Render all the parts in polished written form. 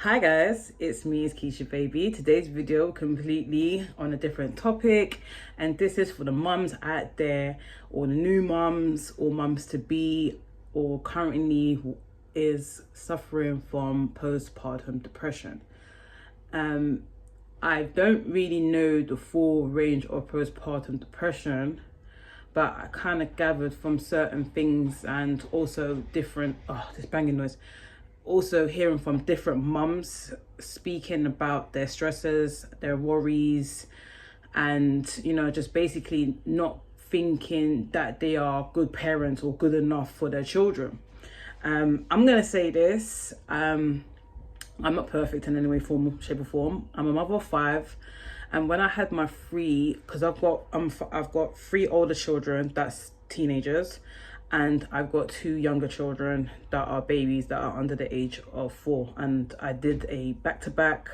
Hi guys, it's me, it's Keisha Baby. Today's video completely on a different topic, and this is for the mums out there, or the new mums, or mums to be, or currently is suffering from postpartum depression. I don't really know the full range of postpartum depression, but I kind of gathered from certain things and also different, this banging noise, also hearing from different mums speaking about their stresses, their worries, and just basically not thinking that they are good parents or good enough for their children. I'm gonna say this, I'm not perfect in any way, form, shape or form. I'm a mother of 5, and when I had my because I've got 3 older children that's teenagers, and I've got 2 younger children that are babies that are under the age of 4. And I did a back-to-back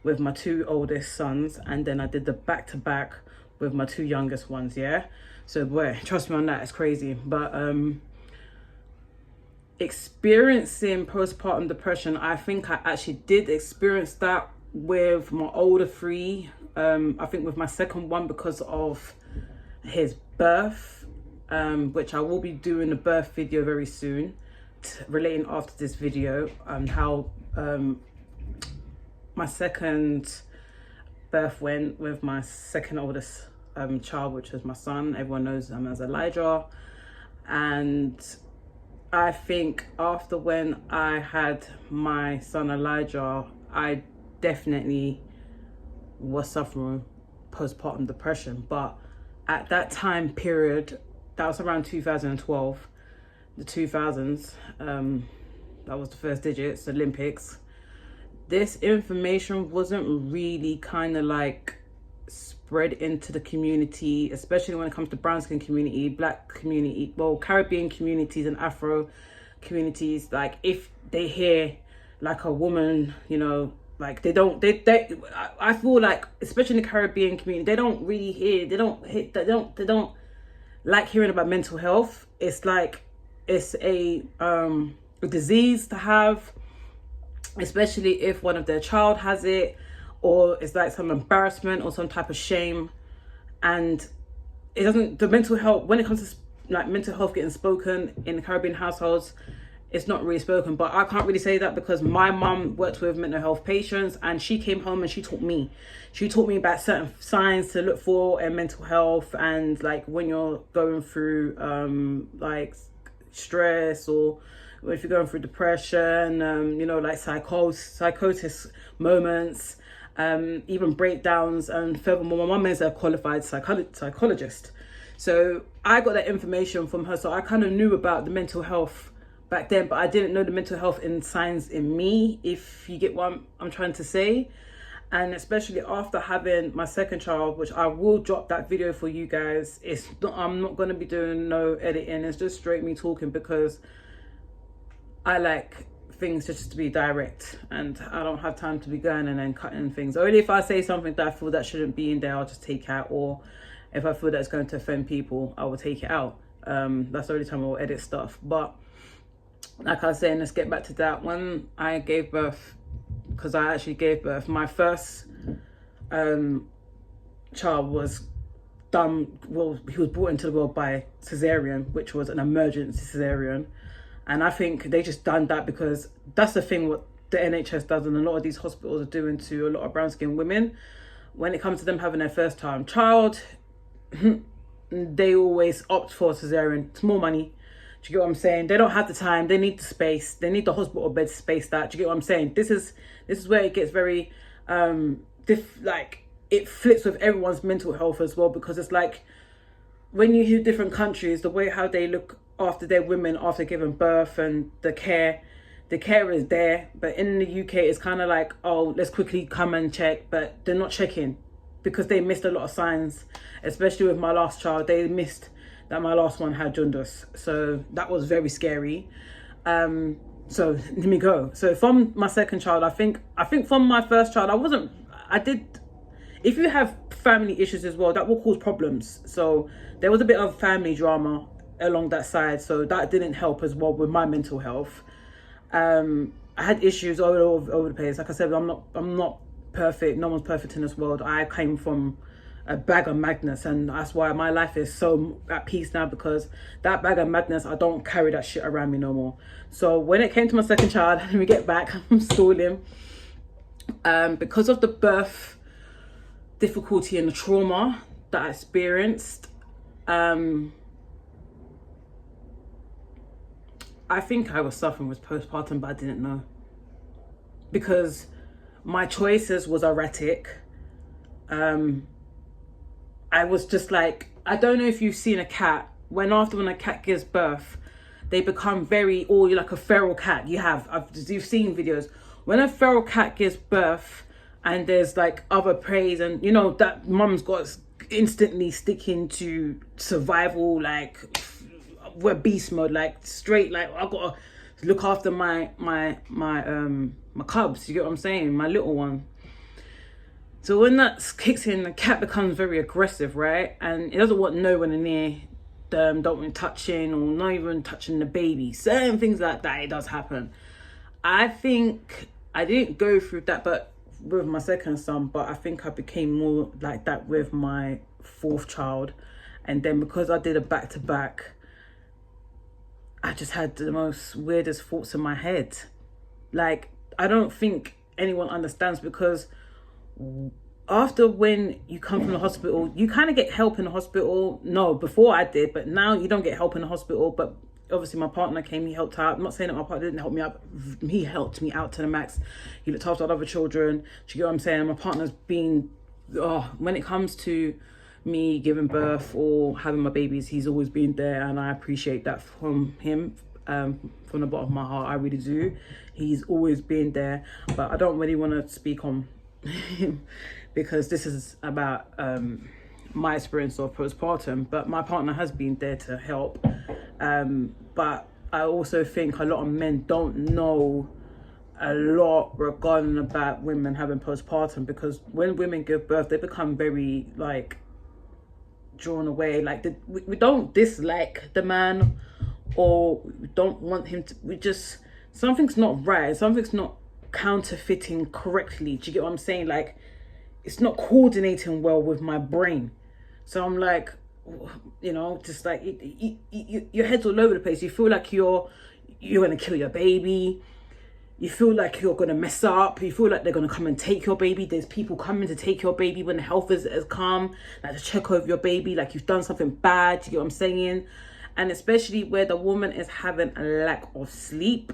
with my 2 oldest sons, and then I did the back-to-back with my 2 youngest ones, yeah? So boy, trust me on that, it's crazy. But experiencing postpartum depression, I think I actually did experience that with my older 3. I think with my second one because of his birth, which I will be doing a birth video very soon, relating after this video, how my second birth went with my second oldest child, which was my son. Everyone knows him as Elijah. And I think after when I had my son Elijah, I definitely was suffering postpartum depression. But at that time period, that was around 2012, the 2000s, that was the first digits, Olympics. This information wasn't really kind of like spread into the community, especially when it comes to brown skin community, black community, well, Caribbean communities and Afro communities. Like if they hear like a woman, like they I feel like, especially in the Caribbean community, they don't really hear, they don't like hearing about mental health. It's like it's a disease to have, especially if one of their child has it, or it's like some embarrassment or some type of shame. And it doesn't, the mental health, when it comes to like mental health getting spoken in the Caribbean households, it's not really spoken. But I can't really say that because my mum worked with mental health patients, and she came home and she taught me about certain signs to look for in mental health, and like when you're going through like stress, or if you're going through depression, like psychosis moments, even breakdowns. And furthermore, my mum is a qualified psychologist, so I got that information from her. So I kind of knew about the mental health back then, but I didn't know the mental health in signs in me, if you get what I'm trying to say. And especially after having my second child, which I will drop that video for you guys. I'm not going to be doing no editing, it's just straight me talking, because I like things just to be direct, and I don't have time to be going and then cutting things. Only if I say something that I feel that shouldn't be in there, I'll just take out, or if I feel that it's going to offend people, I will take it out. That's the only time I'll edit stuff. But like I was saying, let's get back to that. When I gave birth, because I actually gave birth, my first child was done, well, he was brought into the world by cesarean, which was an emergency cesarean. And I think they just done that because that's the thing what the NHS does, and a lot of these hospitals are doing to a lot of brown skinned women. When it comes to them having their first time child, they always opt for cesarean. It's more money. Do you get what I'm saying? They don't have the time. They need the space. They need the hospital bed to space that. Do you get what I'm saying? This is where it gets very like it flips with everyone's mental health as well, because it's like when you hear different countries, the way how they look after their women after giving birth, and the care is there. But in the UK, it's kind of like, oh, let's quickly come and check, but they're not checking because they missed a lot of signs. Especially with my last child, they missed that my last one had jaundice, so that was very scary. So let me go. So from my second child, I think from my first child, if you have family issues as well, that will cause problems. So there was a bit of family drama along that side, so that didn't help as well with my mental health. I had issues all over the place. Like I said, I'm not perfect. No one's perfect in this world. I came from a bag of madness, and that's why my life is so at peace now, because that bag of madness, I don't carry that shit around me no more. So when it came to my second child, let me get back, I'm stalling. Because of the birth difficulty and the trauma that I experienced, I think I was suffering with postpartum, but I didn't know, because my choices was erratic. I was just like, I don't know if you've seen a cat, when a cat gives birth, they become very, or you're like a feral cat. You've seen videos. When a feral cat gives birth and there's like other preys, and you know that mum's got instantly sticking to survival, like we're beast mode, like straight, like I gotta look after my cubs, you get what I'm saying, my little one. So when that kicks in, the cat becomes very aggressive, right? And it doesn't want no one near them, don't want touching, or not even touching the baby. Certain things like that, it does happen. I think I didn't go through that, but with my second son, but I think I became more like that with my fourth child. And then because I did a back-to-back, I just had the most weirdest thoughts in my head. Like, I don't think anyone understands, because after when you come from the hospital, you kind of get help in the hospital. No, before I did, but now you don't get help in the hospital. But obviously my partner came, he helped out. I'm not saying that my partner didn't help me out. He helped me out to the max. He looked after other children. Do you get what I'm saying? My partner's been, when it comes to me giving birth or having my babies, he's always been there, and I appreciate that from him, from the bottom of my heart. I really do. He's always been there, but I don't really want to speak on him because this is about my experience of postpartum. But my partner has been there to help, but I also think a lot of men don't know a lot regarding about women having postpartum, because when women give birth, they become very like drawn away. Like we don't dislike the man, or we don't want him to, we just, something's not right, something's not counterfeiting correctly. Do you get what I'm saying? Like, it's not coordinating well with my brain. So I'm like, you know, just like your head's all over the place. You feel like you're gonna kill your baby. You feel like you're gonna mess up. You feel like they're gonna come and take your baby. There's people coming to take your baby when the health visitors come, like to check over your baby, like you've done something bad. Do you get what I'm saying? And especially where the woman is having a lack of sleep,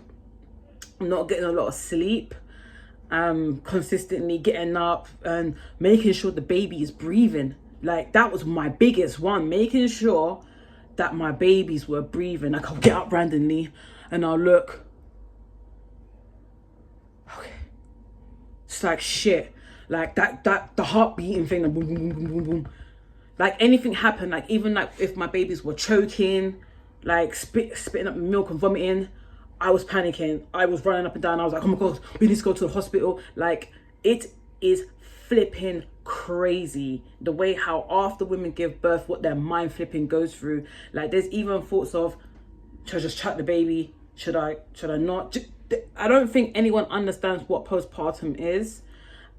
not getting a lot of sleep, consistently getting up and making sure the baby is breathing. Like, that was my biggest one, making sure that my babies were breathing. Like, I'll get up randomly and I'll look, okay, it's like shit, like that the heart beating thing, like boom boom boom boom boom boom. Like, anything happened, like even like if my babies were choking, like spitting up milk and vomiting, I was panicking. I was running up and down. I was like, oh my God, we need to go to the hospital. Like, it is flipping crazy the way how after women give birth, what their mind flipping goes through. Like, there's even thoughts of, should I just chuck the baby? Should I not? I don't think anyone understands what postpartum is.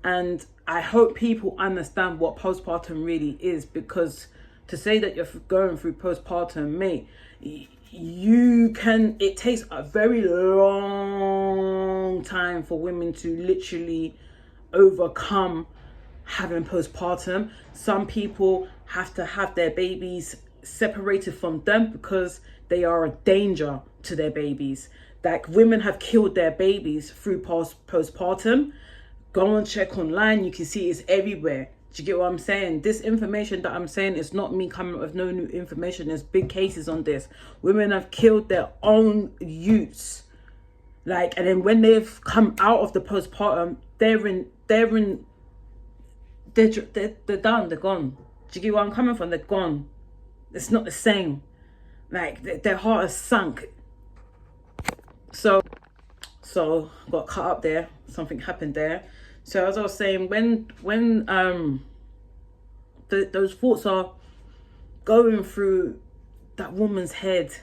And I hope people understand what postpartum really is, because to say that you're going through postpartum, mate, it takes a very long time for women to literally overcome having postpartum. Some people have to have their babies separated from them because they are a danger to their babies. Like, women have killed their babies through postpartum. Go and check online, you can see it's everywhere. Do you get what I'm saying? This information that I'm saying is not me coming up with no new information. There's big cases on this. Women have killed their own youths. Like, and then when they've come out of the postpartum, they're done, they're gone. Do you get where I'm coming from? They're gone. It's not the same. Like, their heart is sunk. So got cut up there. Something happened there. So as I was saying, when those thoughts are going through that woman's head,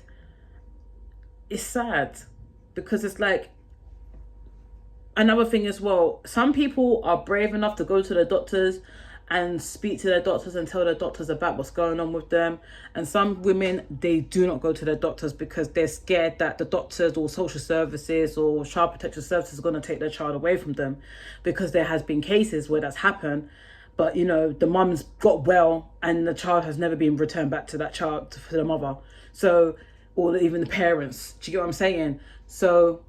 it's sad, because it's like another thing as well, some people are brave enough to go to the doctors and speak to their doctors and tell their doctors about what's going on with them. And some women, they do not go to their doctors because they're scared that the doctors or social services or child protection services are going to take their child away from them, because there has been cases where that's happened. But, you know, the mum's got well and the child has never been returned back to that child, to the mother. So, or even the parents. Do you get what I'm saying? So,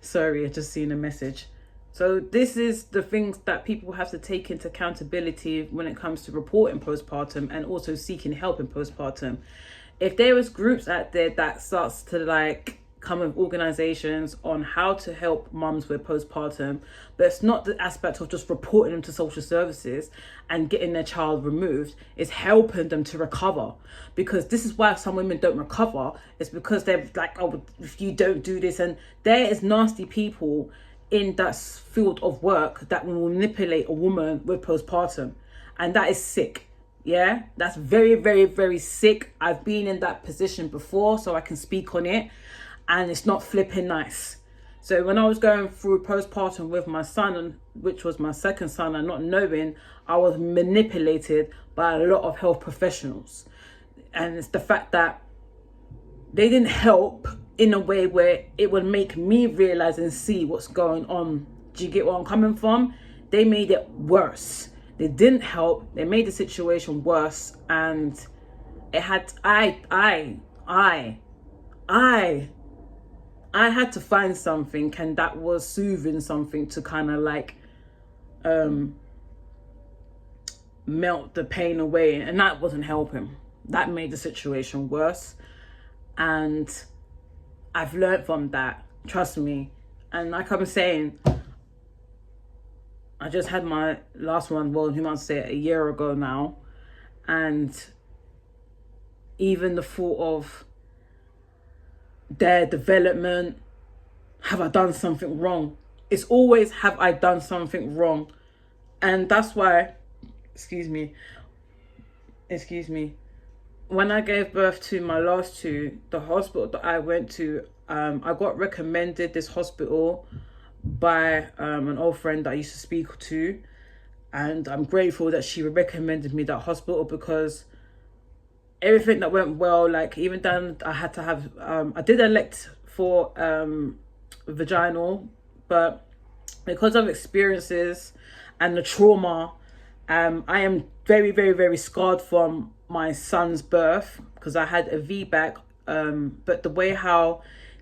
sorry, I just seen a message. So this is the things that people have to take into accountability when it comes to reporting postpartum and also seeking help in postpartum. If there is groups out there that starts to like come with organizations on how to help mums with postpartum, but it's not the aspect of just reporting them to social services and getting their child removed, it's helping them to recover. Because this is why some women don't recover, it's because they're like, oh, if you don't do this, and there is nasty people in that field of work that will manipulate a woman with postpartum, and that is sick. Yeah, that's very, very, very sick. I've been in that position before, so I can speak on it, and it's not flipping nice. So when I was going through postpartum with my son, which was my second son, and not knowing, I was manipulated by a lot of health professionals. And it's the fact that they didn't help in a way where it would make me realize and see what's going on. Do you get where I'm coming from? They made it worse. They didn't help. They made the situation worse, and it had I had to find something, and that was soothing something to kind of like melt the pain away, and that wasn't helping. That made the situation worse, and I've learned from that, trust me. And like I'm saying, I just had my last one, well, you might say a year ago now, and even the thought of their development, have I done something wrong? It's always, have I done something wrong? And that's why, excuse me, when I gave birth to my last two, the hospital that I went to, I got recommended this hospital by an old friend that I used to speak to, and I'm grateful that she recommended me that hospital, because everything that went well, like even then I had to have I did elect for vaginal, but because of experiences and the trauma, I am very, very, very scarred from my son's birth, because I had a VBAC, but the way how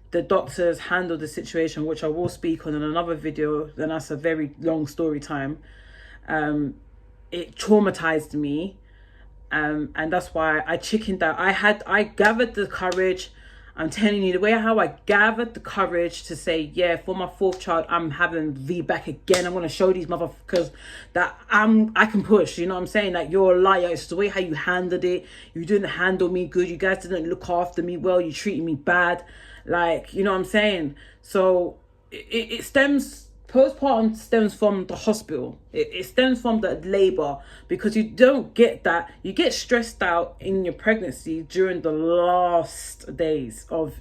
the doctors handled the situation, which I will speak on in another video, then that's a very long story time, it traumatized me, and that's why I chickened out. I gathered the courage. I'm telling you, the way how I gathered the courage to say, yeah, for my fourth child, I'm having VBAC again. I'm going to show these motherfuckers that I can push. You know what I'm saying? Like, you're a liar. It's the way how you handled it. You didn't handle me good. You guys didn't look after me well. You treated me bad. Like, you know what I'm saying? So it stems... Postpartum stems from the hospital. It stems from the labor, because you don't get that. You get stressed out in your pregnancy during the last days of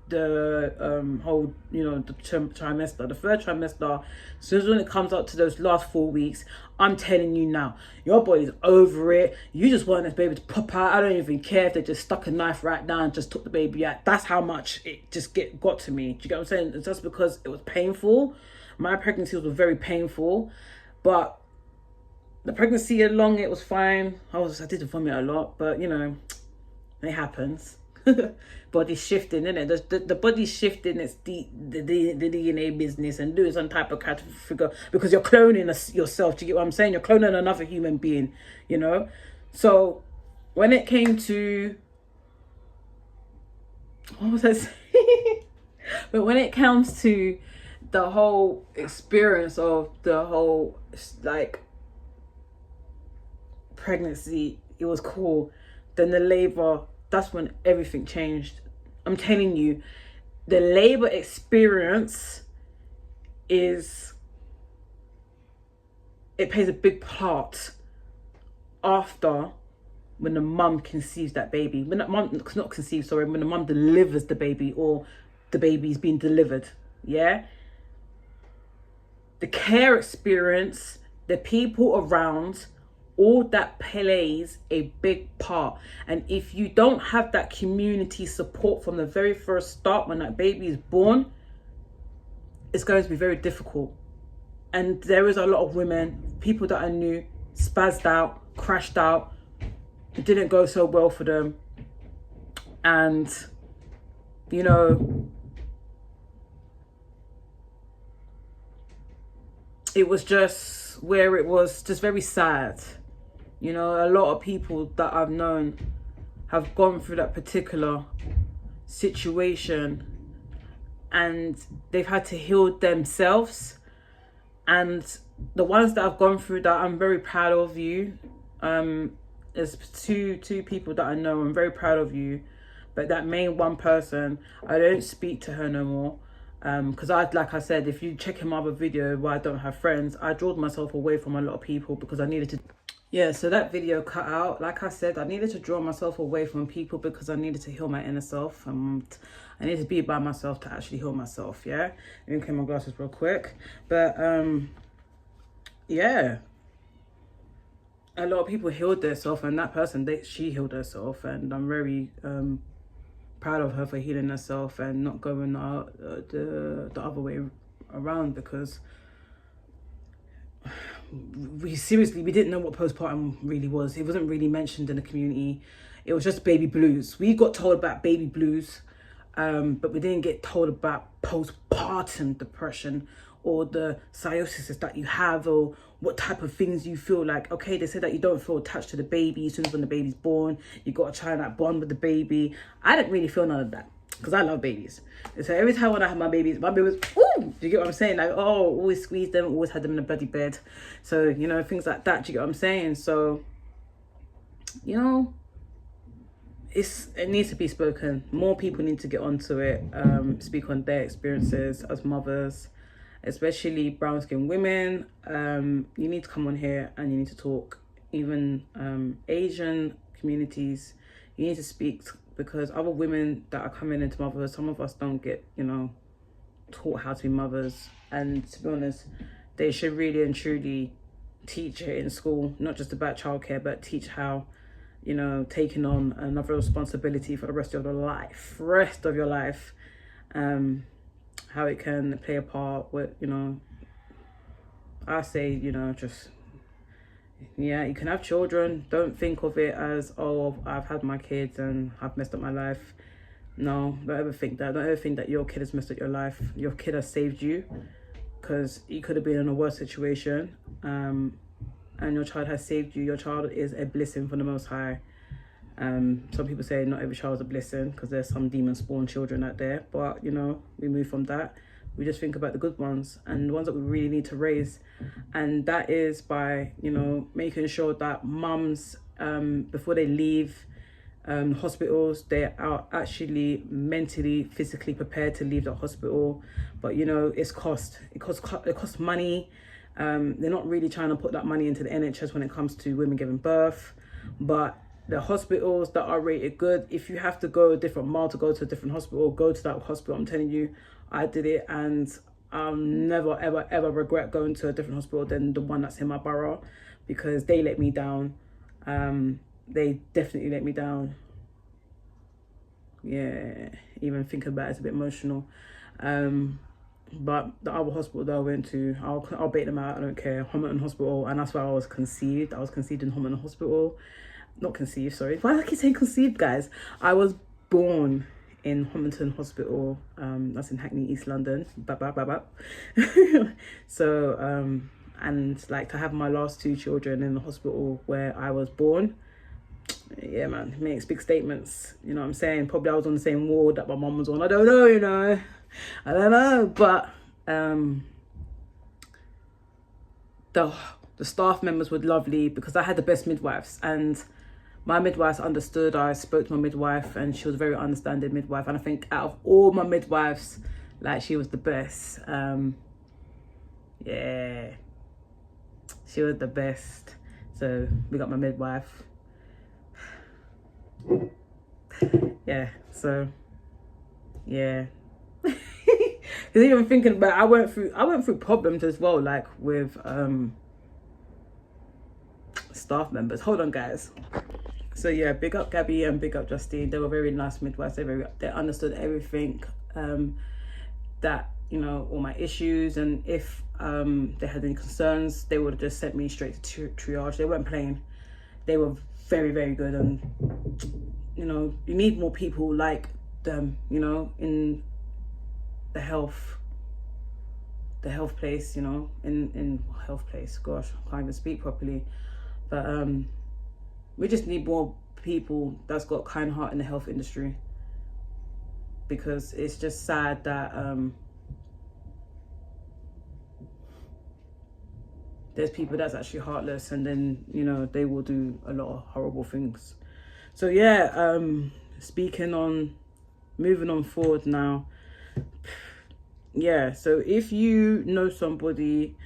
the whole, you know, the trimester, the third trimester. As soon as when it comes up to those last 4 weeks, I'm telling you now, your body's over it. You just want this baby to pop out. I don't even care if they just stuck a knife right now and just took the baby out. That's how much it just got to me. Do you get what I'm saying? It's just because it was painful. My pregnancy was very painful, but the pregnancy along it was fine. I did vomit a lot, but you know, it happens. Body's shifting, innit? The body's shifting. It's the DNA business and doing some type of figure, because you're cloning yourself. Do you get what I'm saying? You're cloning another human being, you know? So when it came to, what was I saying? But when it comes to the whole experience of the whole like pregnancy, it was cool. Then the labor, that's when everything changed. I'm telling you, the labor experience it plays a big part after, when the mum conceives that baby. When the mum, not conceives, sorry, when the mum delivers the baby, or the baby's being delivered. Yeah, the care experience, the people around, all that plays a big part. And if you don't have that community support from the very first start when that baby is born, it's going to be very difficult. And there is a lot of women, people that I knew, spazzed out, crashed out. It didn't go so well for them. And, you know, it was just where it was just very sad. You know, a lot of people that I've known have gone through that particular situation and they've had to heal themselves. And the ones that I've gone through that I'm very proud of you, there's two people that I know. I'm very proud of you. But that main one person, I don't speak to her no more. Because like I said, if you check in my other video where I don't have friends, I drawed myself away from a lot of people because I needed to. Yeah, so that video cut out. Like I said, I needed to draw myself away from people because I needed to heal my inner self. I needed to be by myself to actually heal myself. Yeah, let me clean my glasses real quick. But yeah, a lot of people healed themselves, and that person, she healed herself, and I'm very proud of her for healing herself and not going the other way around, because we didn't know what postpartum really was. It wasn't really mentioned in the community. It was just baby blues. We got told about baby blues, but we didn't get told about postpartum depression or the cytosis that you have, or what type of things you feel. Like, okay, they said that you don't feel attached to the baby as soon as when the baby's born. You got to try that bond with the baby. I didn't really feel none of that because I love babies. And so every time when I had my baby was, ooh, do you get what I'm saying? Like, oh, always squeezed them, always had them in a bloody bed. So, you know, things like that, do you get what I'm saying? So, you know, it needs to be spoken. More people need to get onto it, speak on their experiences as mothers, especially brown skinned women. You need to come on here and you need to talk. Even Asian communities, you need to speak, because other women that are coming into motherhood, some of us don't get, you know, taught how to be mothers. And to be honest, they should really and truly teach it in school, not just about childcare, but teach how, you know, taking on another responsibility for the rest of your life, how it can play a part with, you know, I say, you know, just, yeah, you can have children. Don't think of it as, oh, I've had my kids and I've messed up my life. No, don't ever think that. Don't ever think that your kid has messed up your life. Your kid has saved you, because you could have been in a worse situation, and your child has saved you. Your child is a blessing from the Most High. Some people say not every child is a blessing, because there's some demon spawn children out there, but you know, we move from that. We just think about the good ones and the ones that we really need to raise, and that is by, you know, making sure that mums, before they leave hospitals, they are actually mentally, physically prepared to leave the hospital. But you know, it costs money. They're not really trying to put that money into the NHS when it comes to women giving birth, but the hospitals that are rated good, if you have to go a different mile to go to a different hospital, go to that hospital. I'm telling you, I did it, and I'll never ever ever regret going to a different hospital than the one that's in my borough, because they let me down. They definitely let me down. Yeah, even thinking about it's a bit emotional. But the other hospital that I went to, I'll bait them out, I don't care. Homerton Hospital, and that's where I was conceived. I was conceived in Homerton Hospital. Not conceived, sorry. Why do I keep saying conceived, guys? I was born in Homerton Hospital. That's in Hackney, East London. So, and like to have my last two children in the hospital where I was born, yeah, man, it makes big statements. You know what I'm saying? Probably I was on the same ward that my mum was on. I don't know, you know. I don't know, but the staff members were lovely, because I had the best midwives, and my midwives understood. I spoke to my midwife and she was a very understanding midwife, and I think out of all my midwives, like, she was the best. Yeah, she was the best. So we got my midwife. Yeah, so yeah. Because even thinking about, I went through problems as well, like with staff members. Hold on, guys. So yeah, big up Gabby and big up Justine. They were very nice midwives. They understood everything, that, you know, all my issues, and if they had any concerns, they would have just sent me straight to triage. They weren't playing. They were very, very good, and you know, you need more people like them, you know, in the health place, you know, in health place. Gosh, I can't even speak properly. But we just need more people that's got kind heart in the health industry, because it's just sad that there's people that's actually heartless, and then, you know, they will do a lot of horrible things. So yeah, moving on forward now. Yeah, so if you know somebody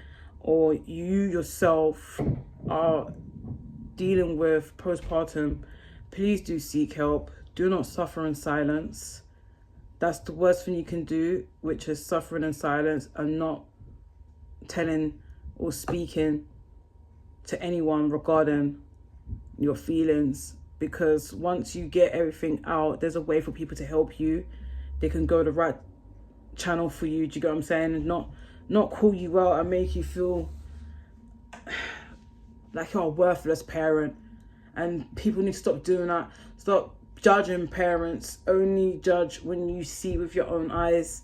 or you yourself are dealing with postpartum, please do seek help. Do not suffer in silence. That's the worst thing you can do, which is suffering in silence and not telling or speaking to anyone regarding your feelings. Because once you get everything out, there's a way for people to help you. They can go the right channel for you. Do you get what I'm saying? Not call you out and make you feel like you're a worthless parent. And people need to stop doing that. Stop judging parents. Only judge when you see with your own eyes,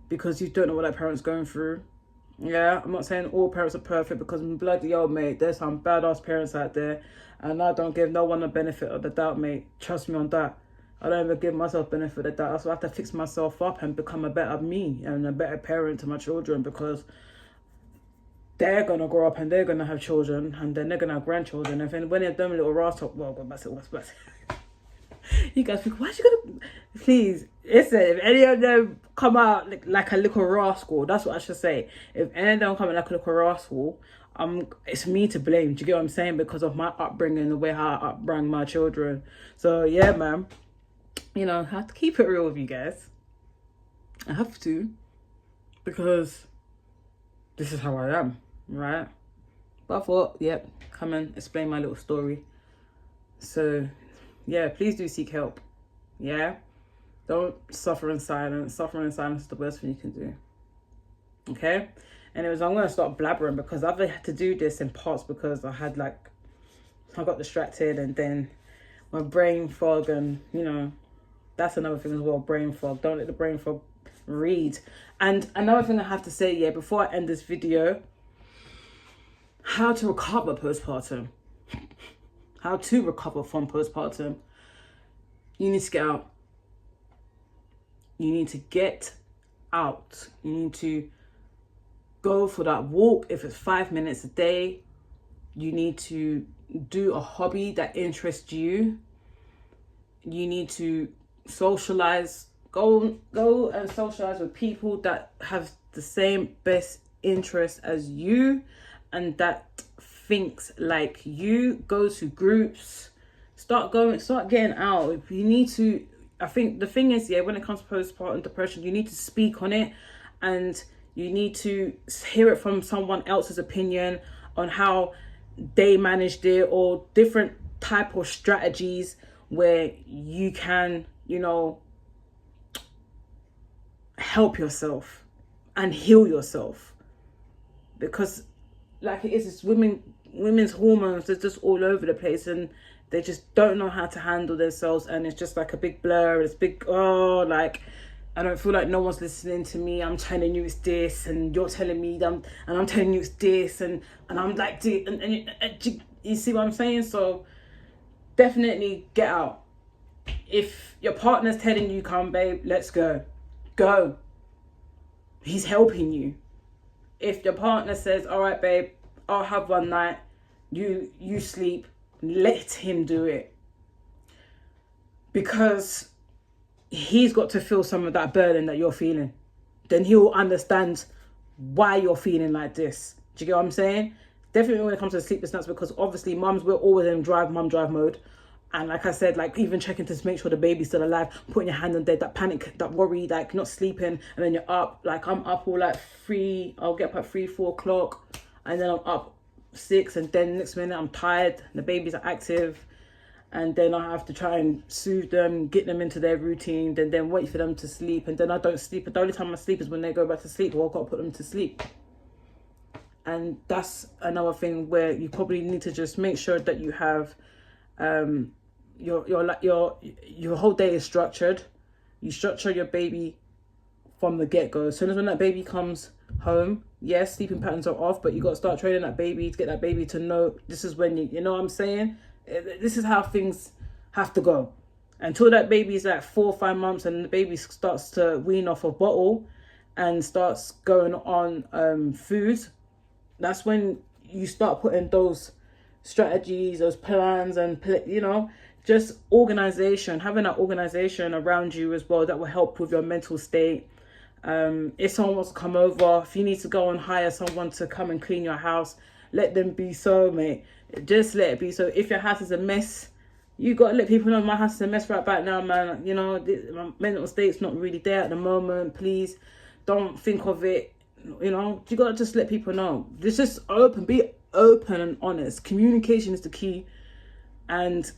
because you don't know what that parent's going through. Yeah, I'm not saying all parents are perfect, because bloody hell, mate, there's some badass parents out there, and I don't give no one the benefit of the doubt, mate. Trust me on that. I don't even give myself benefit of the doubt. So I have to fix myself up and become a better me and a better parent to my children, because they're going to grow up and they're going to have children, and then they're going to have grandchildren. And then when they're done little rascal, well, what's it? You guys think, why you gonna, please, listen, if any of them come out like a little rascal, that's what I should say. If any of them come out like a little rascal, it's me to blame. Do you get what I'm saying? Because of my upbringing, the way how I upbring my children. So yeah, man, you know, I have to keep it real with you guys. I have to, because this is how I am, right? But I thought, yep, come and explain my little story. So yeah, please do seek help. Yeah, don't suffer in silence. Suffering in silence is the worst thing you can do. Okay. Anyways, I'm gonna start blabbering, because I've had to do this in parts because I got distracted, and then my brain fog, and you know, that's another thing as well. Brain fog. Don't let the brain fog read. And another thing I have to say, yeah, before I end this video, how to recover postpartum. How to recover from postpartum. You need to get out. You need to get out. You need to go for that walk, if it's 5 minutes a day. You need to do a hobby that interests you. You need to socialize. Go and socialize with people that have the same best interest as you and that thinks like you. Go to groups. Start getting out. If you need to, I think the thing is, yeah, when it comes to postpartum depression, you need to speak on it, and you need to hear it from someone else's opinion on how they managed it, or different type of strategies where you can, you know, help yourself and heal yourself. Because like it is, it's women's hormones, they're just all over the place, and they just don't know how to handle themselves, and it's just like a big blur. It's big, like I don't feel like no one's listening to me. I'm telling you it's this, and you're telling me and I'm telling you it's this, and I'm like, and you see what I'm saying? So definitely get out. If your partner's telling you, come babe, let's go. He's helping you. If your partner says, all right babe, I'll have one night, you sleep, let him do it. Because he's got to feel some of that burden that you're feeling. Then he'll understand why you're feeling like this. Do you get what I'm saying? Definitely when it comes to sleeplessness, because obviously mums, we're always in mum drive mode. And like I said, like even checking to make sure the baby's still alive, putting your hand on there, that panic, that worry, like not sleeping, and then you're up. Like I'm up all like 3, I'll get up at 3, 4 o'clock, and then I'm up 6, and then next minute I'm tired, the babies are active, and then I have to try and soothe them, get them into their routine, then wait for them to sleep, and then I don't sleep. But the only time I sleep is when they go back to sleep, or I've got to put them to sleep. And that's another thing where you probably need to just make sure that you have your whole day is structured. You structure your baby from the get-go. As soon as when that baby comes home, yes, sleeping patterns are off, but you got to start training that baby to get that baby to know this is when you know what I'm saying? This is how things have to go. Until that baby is like 4 or 5 months and the baby starts to wean off a bottle and starts going on food, that's when you start putting those strategies, those plans, and just organization, having that organization around you as well, that will help with your mental state. If someone wants to come over, if you need to go and hire someone to come and clean your house, let them be so, mate. Just let it be so. If your house is a mess, you got to let people know my house is a mess right about now, man. My mental state's not really there at the moment. Please don't think of it. You got to just let people know. Just be open and honest. Communication is the key. And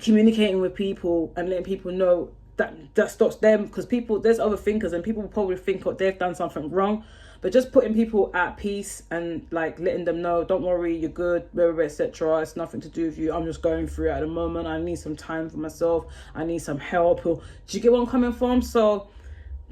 communicating with people and letting people know that stops them, because there's other thinkers and people will probably think they've done something wrong. But just putting people at peace and like letting them know, don't worry, you're good, etc. It's nothing to do with you. I'm just going through it at the moment. I need some time for myself. I need some help. Or, do you get where I'm coming from? So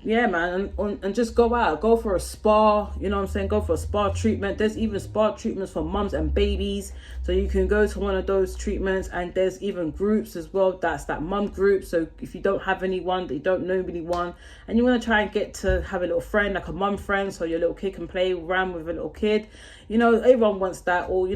yeah, man, and just go out, go for a spa, go for a spa treatment. There's even spa treatments for mums and babies, so you can go to one of those treatments. And there's even groups as well, that's that mum group. So if you don't have anyone, that you don't know anyone, and you want to try and get to have a little friend, like a mum friend, so your little kid can play around with a little kid, everyone wants that. Or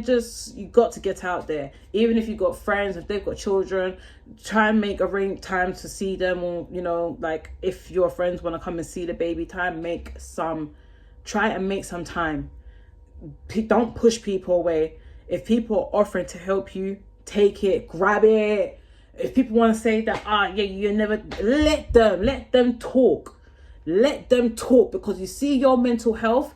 just, you got to get out there. Even if you've got friends, if they've got children, try and make arrange time to see them. Or like if your friends want to come and see the baby, try and make some time. Don't push people away. If people are offering to help you, take it, grab it. If people want to say that, you never, let them talk, because you see, your mental health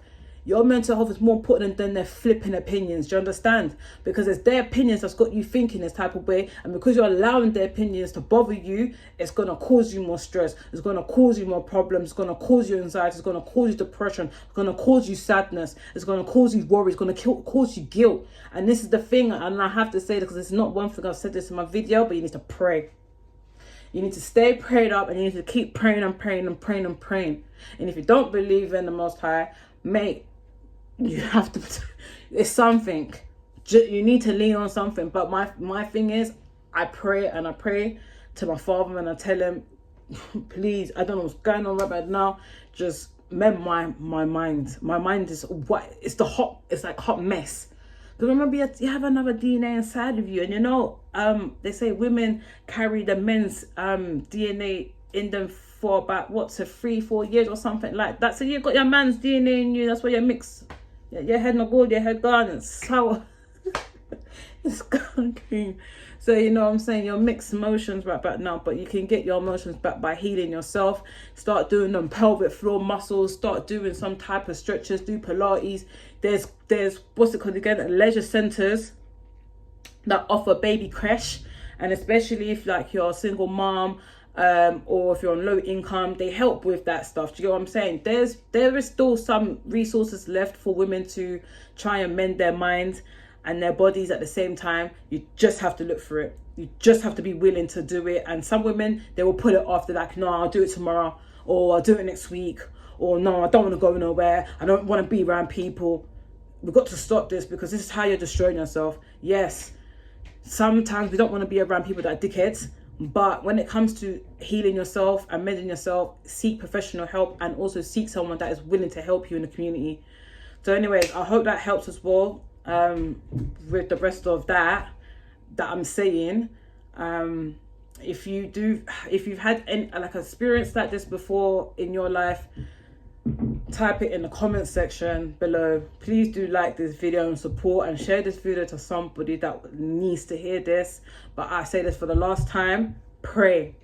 is more important than their flipping opinions. Do you understand? Because it's their opinions that's got you thinking this type of way. And because you're allowing their opinions to bother you, it's going to cause you more stress. It's going to cause you more problems. It's going to cause you anxiety. It's going to cause you depression. It's going to cause you sadness. It's going to cause you worry. It's going to cause you guilt. And this is the thing, and I have to say this because it's not one thing. I've said this in my video, but you need to pray. You need to stay prayed up, and you need to keep praying and praying and praying and praying. And if you don't believe in the Most High, mate, you have to, it's something, you need to lean on something. But my thing is, I pray to my Father, and I tell him, please, I don't know what's going on right now, just mend my mind is it's like hot mess. Because remember, you have another DNA inside of you, and they say women carry the men's DNA in them for about 3-4 years or something like that. So you've got your man's DNA in you. That's why you mix. Your head not good, your head gone, it's sour. It's gone green. So what I'm saying, your mixed emotions right back now, but you can get your emotions back by healing yourself. Start doing them pelvic floor muscles, start doing some type of stretches, do Pilates. There's what's it called again, leisure centers that offer baby creche, and especially if like you're a single mom, or if you're on low income, they help with that stuff. Do you get what I'm saying? There is still some resources left for women to try and mend their minds and their bodies at the same time. You just have to look for it. You just have to be willing to do it. And some women, they will put it off. They're like, no, I'll do it tomorrow, or I'll do it next week, or no, I don't want to go nowhere. I don't want to be around people. We've got to stop this, because this is how you're destroying yourself. Yes, sometimes we don't want to be around people that are dickheads. But when it comes to healing yourself and mending yourself, seek professional help, and also seek someone that is willing to help you in the community. So anyways, I hope that helps as well with the rest of that I'm saying. If you've had any like experience like this before in your life, type it in the comment section below. Please do like this video and support, and share this video to somebody that needs to hear this. But I say this for the last time: pray,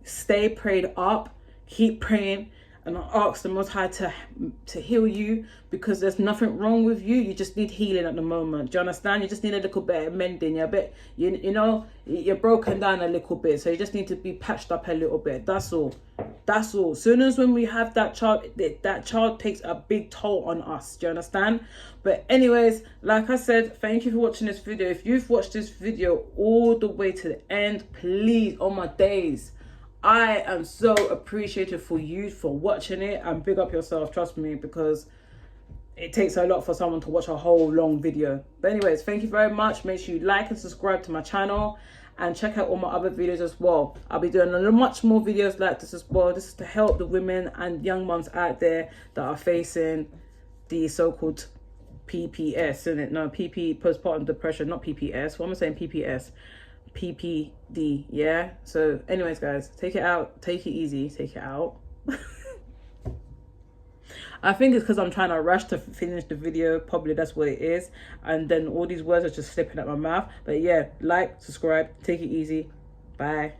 stay prayed up, keep praying, and ask the Most High to heal you, because there's nothing wrong with you. You just need healing at the moment. Do you understand? You just need a little bit of mending. You're a bit, you know, you're broken down a little bit, so you just need to be patched up a little bit. That's all. That's all. Soon as when we have that child, that child takes a big toll on us. Do you understand? But anyways, like I said, thank you for watching this video. If you've watched this video all the way to the end, please, oh my days, I am so appreciative for you for watching it, and big up yourself, trust me, because it takes a lot for someone to watch a whole long video. But anyways, thank you very much. Make sure you like and subscribe to my channel, and check out all my other videos as well. I'll be doing much more videos like this as well. This is to help the women and young moms out there that are facing the so-called PPS, isn't it? No, postpartum depression, not PPS. What am I saying? PPS. PPD, yeah? So anyways, guys, take it out, take it easy, take it out. I think it's because I'm trying to rush to finish the video. Probably that's what it is. And then all these words are just slipping out my mouth. But yeah, like, subscribe, take it easy. Bye.